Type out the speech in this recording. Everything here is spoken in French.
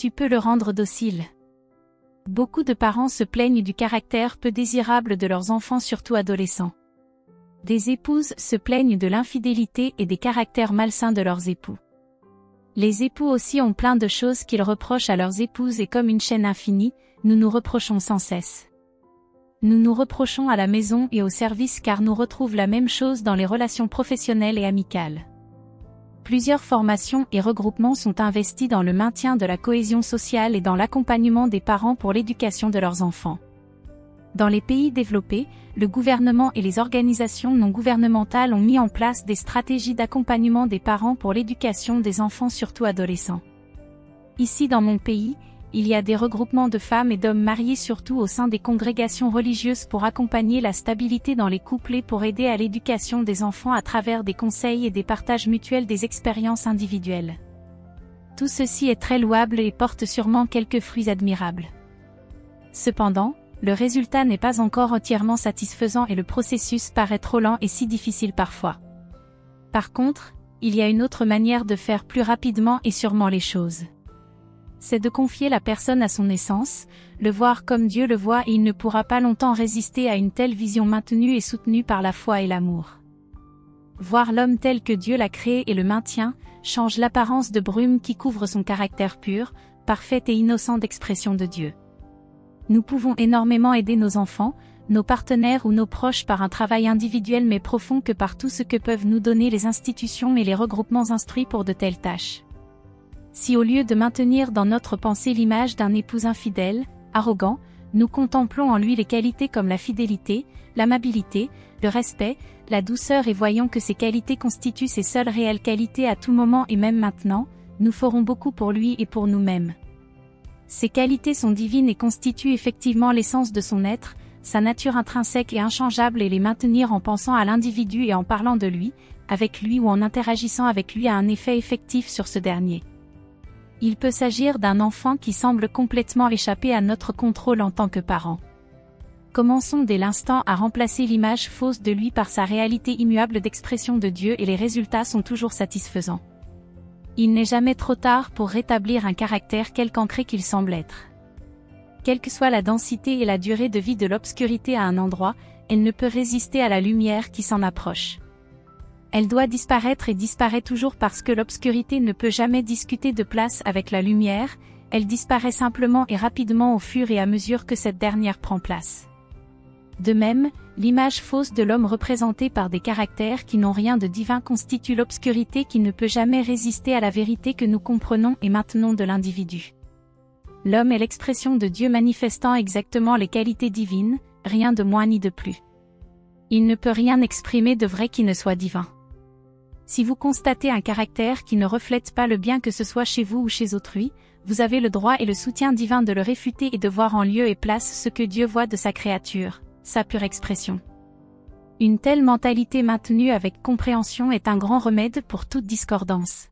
tu peux le rendre docile. Beaucoup de parents se plaignent du caractère peu désirable de leurs enfants, surtout adolescents. Des épouses se plaignent de l'infidélité et des caractères malsains de leurs époux. Les époux aussi ont plein de choses qu'ils reprochent à leurs épouses et comme une chaîne infinie, nous nous reprochons sans cesse. Nous nous reprochons à la maison et au service car nous retrouvons la même chose dans les relations professionnelles et amicales. Plusieurs formations et regroupements sont investis dans le maintien de la cohésion sociale et dans l'accompagnement des parents pour l'éducation de leurs enfants. Dans les pays développés, le gouvernement et les organisations non gouvernementales ont mis en place des stratégies d'accompagnement des parents pour l'éducation des enfants, surtout adolescents. Ici dans mon pays, il y a des regroupements de femmes et d'hommes mariés surtout au sein des congrégations religieuses pour accompagner la stabilité dans les couples et pour aider à l'éducation des enfants à travers des conseils et des partages mutuels des expériences individuelles. Tout ceci est très louable et porte sûrement quelques fruits admirables. Cependant, le résultat n'est pas encore entièrement satisfaisant et le processus paraît trop lent et si difficile parfois. Par contre, il y a une autre manière de faire plus rapidement et sûrement les choses. C'est de confier la personne à son essence, le voir comme Dieu le voit et il ne pourra pas longtemps résister à une telle vision maintenue et soutenue par la foi et l'amour. Voir l'homme tel que Dieu l'a créé et le maintient, change l'apparence de brume qui couvre son caractère pur, parfait et innocent d'expression de Dieu. Nous pouvons énormément aider nos enfants, nos partenaires ou nos proches par un travail individuel mais profond que par tout ce que peuvent nous donner les institutions et les regroupements instruits pour de telles tâches. Si au lieu de maintenir dans notre pensée l'image d'un époux infidèle, arrogant, nous contemplons en lui les qualités comme la fidélité, l'amabilité, le respect, la douceur et voyons que ces qualités constituent ses seules réelles qualités à tout moment et même maintenant, nous ferons beaucoup pour lui et pour nous-mêmes. Ces qualités sont divines et constituent effectivement l'essence de son être, sa nature intrinsèque et inchangeable et les maintenir en pensant à l'individu et en parlant de lui, avec lui ou en interagissant avec lui a un effet effectif sur ce dernier. Il peut s'agir d'un enfant qui semble complètement échapper à notre contrôle en tant que parents. Commençons dès l'instant à remplacer l'image fausse de lui par sa réalité immuable d'expression de Dieu et les résultats sont toujours satisfaisants. Il n'est jamais trop tard pour rétablir un caractère quelque ancré qu'il semble être. Quelle que soit la densité et la durée de vie de l'obscurité à un endroit, elle ne peut résister à la lumière qui s'en approche. Elle doit disparaître et disparaît toujours parce que l'obscurité ne peut jamais discuter de place avec la lumière, elle disparaît simplement et rapidement au fur et à mesure que cette dernière prend place. De même, l'image fausse de l'homme représentée par des caractères qui n'ont rien de divin constitue l'obscurité qui ne peut jamais résister à la vérité que nous comprenons et maintenons de l'individu. L'homme est l'expression de Dieu manifestant exactement les qualités divines, rien de moins ni de plus. Il ne peut rien exprimer de vrai qui ne soit divin. Si vous constatez un caractère qui ne reflète pas le bien que ce soit chez vous ou chez autrui, vous avez le droit et le soutien divin de le réfuter et de voir en lieu et place ce que Dieu voit de sa créature, sa pure expression. Une telle mentalité maintenue avec compréhension est un grand remède pour toute discordance.